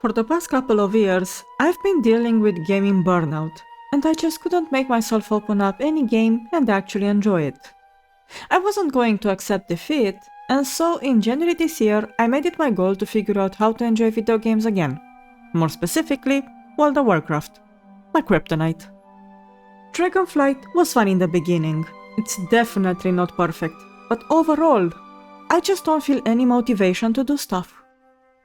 For the past couple of years, I've been dealing with gaming burnout, and I just couldn't make myself open up any game and actually enjoy it. I wasn't going to accept defeat, and so in January this year, I made it my goal to figure out how to enjoy video games again. More specifically, World of Warcraft, my kryptonite. Dragonflight was fun in the beginning. It's definitely not perfect, but overall, I just don't feel any motivation to do stuff.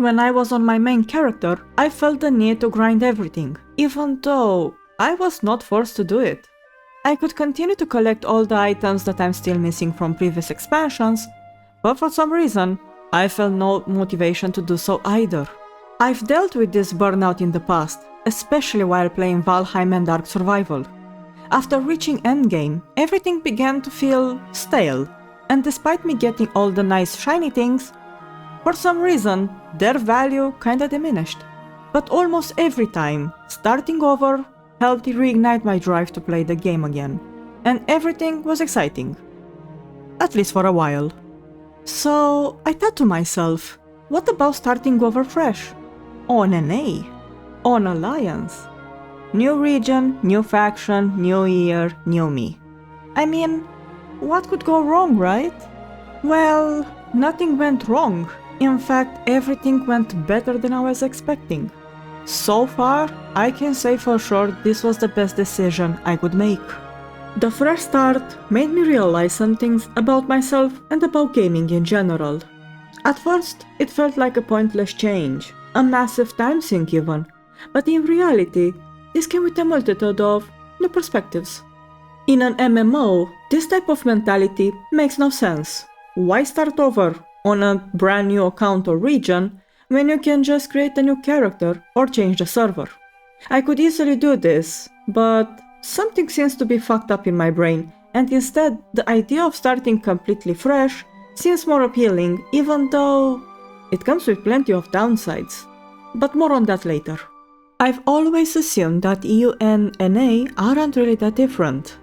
When I was on my main character, I felt the need to grind everything, even though I was not forced to do it. I could continue to collect all the items that I'm still missing from previous expansions, but for some reason, I felt no motivation to do so either. I've dealt with this burnout in the past, especially while playing Valheim and Dark Survival. After reaching endgame, everything began to feel stale, and despite me getting all the nice shiny things, for some reason, their value kinda diminished. But almost every time, starting over helped reignite my drive to play the game again, and everything was exciting. At least for a while. So I thought to myself, what about starting over fresh? On NA? On Alliance? New region, new faction, new year, new me. I mean, what could go wrong, right? Well, nothing went wrong. In fact, everything went better than I was expecting. So far, I can say for sure this was the best decision I could make. The fresh start made me realize some things about myself and about gaming in general. At first, it felt like a pointless change, a massive time sink even, but in reality, this came with a multitude of new perspectives. In an MMO, this type of mentality makes no sense. Why start over on a brand new account or region when you can just create a new character or change the server? I could easily do this, but something seems to be fucked up in my brain, and instead the idea of starting completely fresh seems more appealing, even though it comes with plenty of downsides. But more on that later. I've always assumed that EU and NA aren't really that different.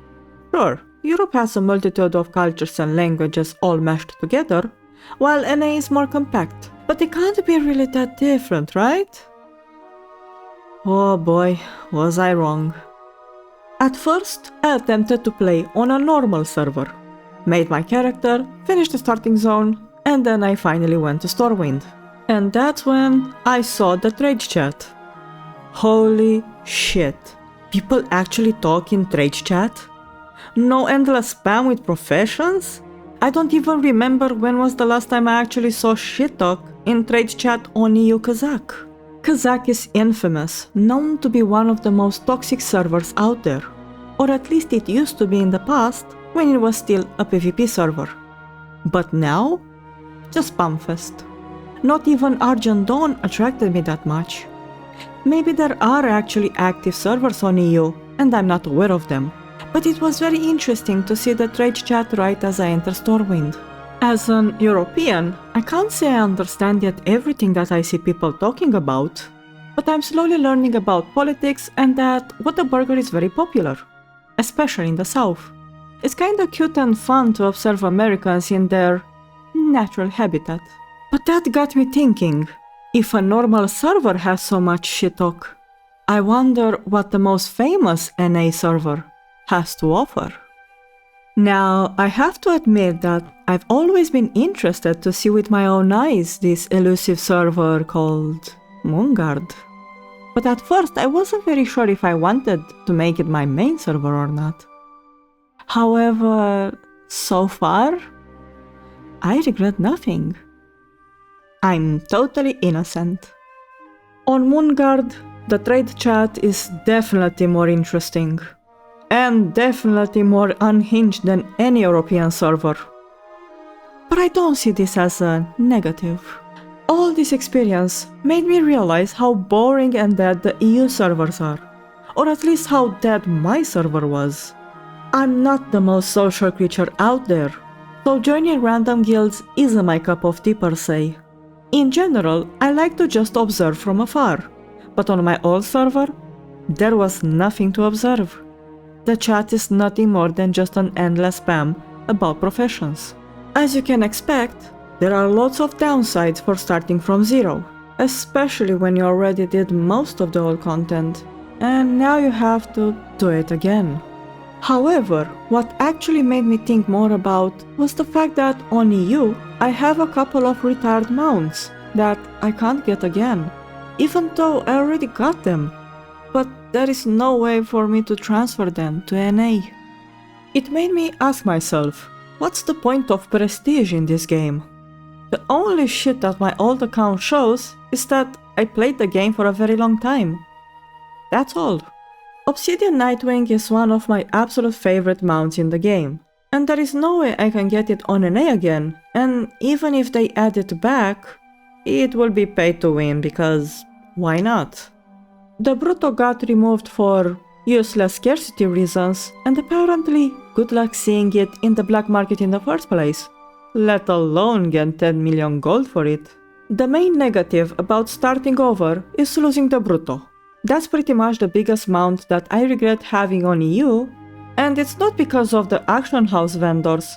Sure, Europe has a multitude of cultures and languages all mashed together, while NA is more compact, but they can't be really that different, right? Oh boy, was I wrong. At first, I attempted to play on a normal server, made my character, finished the starting zone, and then I finally went to Stormwind. And that's when I saw the trade chat. Holy shit, people actually talk in trade chat? No endless spam with professions? I don't even remember when was the last time I actually saw shit talk in trade chat on EU Kazakh. Kazakh is infamous, known to be one of the most toxic servers out there. Or at least it used to be in the past, when it was still a PvP server. But now? Just spamfest. Not even Argent Dawn attracted me that much. Maybe there are actually active servers on EU, and I'm not aware of them. But it was very interesting to see the trade chat right as I entered Stormwind. As an European, I can't say I understand yet everything that I see people talking about, but I'm slowly learning about politics and that Whataburger is very popular, especially in the south. It's kinda cute and fun to observe Americans in their natural habitat. But that got me thinking, if a normal server has so much shit talk, I wonder what the most famous NA server has to offer. Now, I have to admit that I've always been interested to see with my own eyes this elusive server called Moonguard. But at first I wasn't very sure if I wanted to make it my main server or not. However, so far, I regret nothing. I'm totally innocent. On Moonguard, the trade chat is definitely more interesting. And definitely more unhinged than any European server. But I don't see this as a negative. All this experience made me realize how boring and dead the EU servers are. Or at least how dead my server was. I'm not the most social creature out there, so joining random guilds isn't my cup of tea per se. In general, I like to just observe from afar, but on my old server, there was nothing to observe. The chat is nothing more than just an endless spam about professions. As you can expect, there are lots of downsides for starting from zero. especially when you already did most of the old content, and now you have to do it again. However, what actually made me think more about was the fact that on EU, I have a couple of retired mounts that I can't get again, even though I already got them. But there is no way for me to transfer them to NA. It made me ask myself, what's the point of prestige in this game? The only shit that my old account shows is that I played the game for a very long time. That's all. Obsidian Nightwing is one of my absolute favorite mounts in the game, and there is no way I can get it on NA again, and even if they add it back, it will be pay to win because why not? The Brutto got removed for useless scarcity reasons, and apparently good luck seeing it in the black market in the first place, let alone get 10 million gold for it. The main negative about starting over is losing the Brutto. That's pretty much the biggest mount that I regret having on EU, and it's not because of the Action House vendors.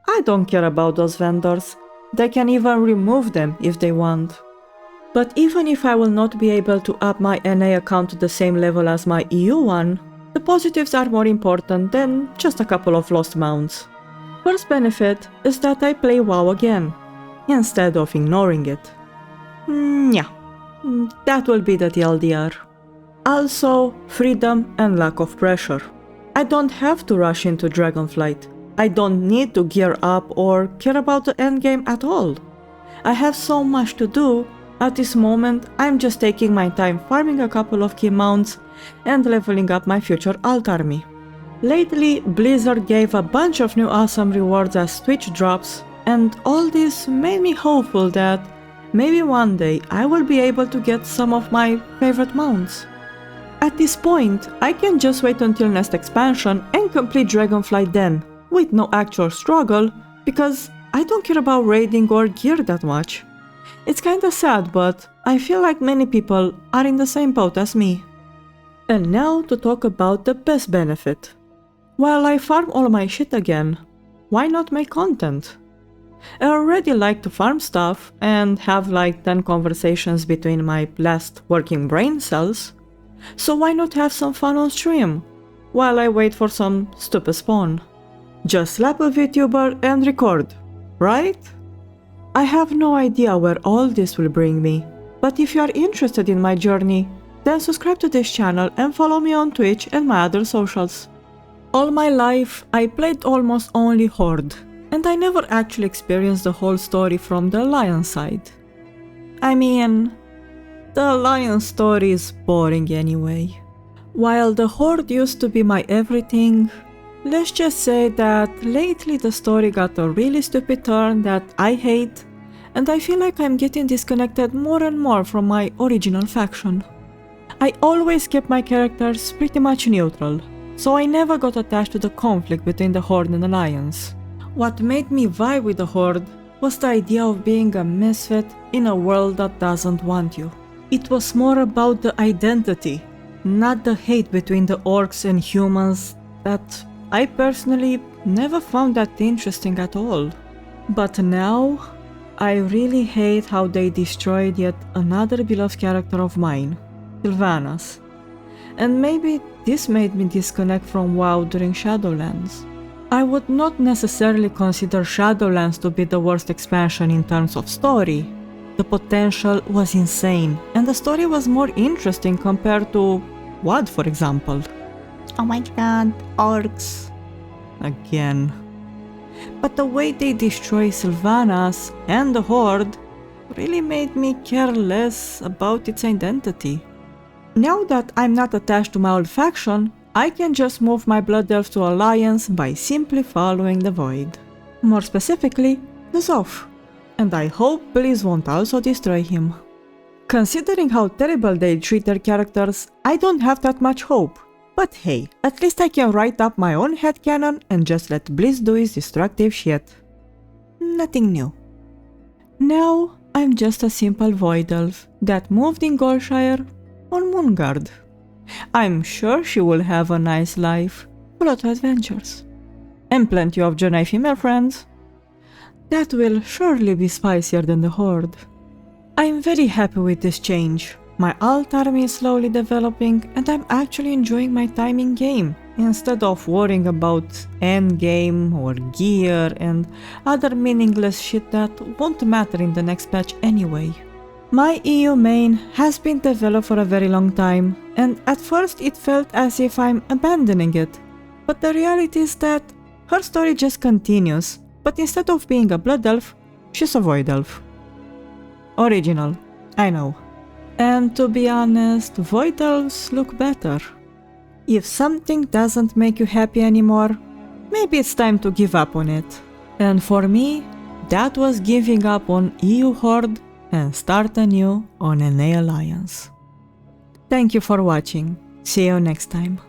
I don't care about those vendors. They can even remove them if they want. But even if I will not be able to up my NA account to the same level as my EU one, the positives are more important than just a couple of lost mounts. First benefit is that I play WoW again, instead of ignoring it. Yeah, that will be the TLDR. Also, freedom and lack of pressure. I don't have to rush into Dragonflight. I don't need to gear up or care about the endgame at all. I have so much to do. At this moment, I'm just taking my time farming a couple of key mounts and leveling up my future alt army. Lately, Blizzard gave a bunch of new awesome rewards as Twitch drops, and all this made me hopeful that maybe one day I will be able to get some of my favorite mounts. At this point, I can just wait until next expansion and complete Dragonflight then, with no actual struggle, because I don't care about raiding or gear that much. It's kinda sad, but I feel like many people are in the same boat as me. And now to talk about the best benefit. While I farm all my shit again, why not make content? I already like to farm stuff and have like 10 conversations between my last working brain cells, so why not have some fun on stream, while I wait for some stupid spawn? Just slap a VTuber and record, right? I have no idea where all this will bring me, but if you are interested in my journey, then subscribe to this channel and follow me on Twitch and my other socials. All my life, I played almost only Horde, and I never actually experienced the whole story from the Alliance side. I mean, the Alliance story is boring anyway. While the Horde used to be my everything, let's just say that lately the story got a really stupid turn that I hate, and I feel like I'm getting disconnected more and more from my original faction. I always kept my characters pretty much neutral, so I never got attached to the conflict between the Horde and Alliance. What made me vibe with the Horde was the idea of being a misfit in a world that doesn't want you. It was more about the identity, not the hate between the orcs and humans that I personally never found that interesting at all. But now, I really hate how they destroyed yet another beloved character of mine, Sylvanas. And maybe this made me disconnect from WoW during Shadowlands. I would not necessarily consider Shadowlands to be the worst expansion in terms of story. The potential was insane, and the story was more interesting compared to WoD, for example. Oh my god, orcs. Again. But the way they destroy Sylvanas and the Horde really made me care less about its identity. Now that I'm not attached to my old faction, I can just move my Blood Elf to Alliance by simply following the Void. More specifically, the Zoth. And I hope Blizz won't also destroy him. Considering how terrible they treat their characters, I don't have that much hope. But hey, at least I can write up my own headcanon and just let Blizz do his destructive shit. Nothing new. Now, I'm just a simple Void Elf that moved in Golshire on Moonguard. I'm sure she will have a nice life, full of adventures. And plenty of Jedi female friends. That will surely be spicier than the Horde. I'm very happy with this change. My alt army is slowly developing and I'm actually enjoying my time in game, instead of worrying about endgame or gear and other meaningless shit that won't matter in the next patch anyway. My EU main has been developed for a very long time, and at first it felt as if I'm abandoning it. But the reality is that her story just continues, but instead of being a blood elf, she's a void elf. Original, I know. And to be honest, void elves look better. If something doesn't make you happy anymore, maybe it's time to give up on it. And for me, that was giving up on EU Horde and start anew on NA Alliance. Thank you for watching. See you next time.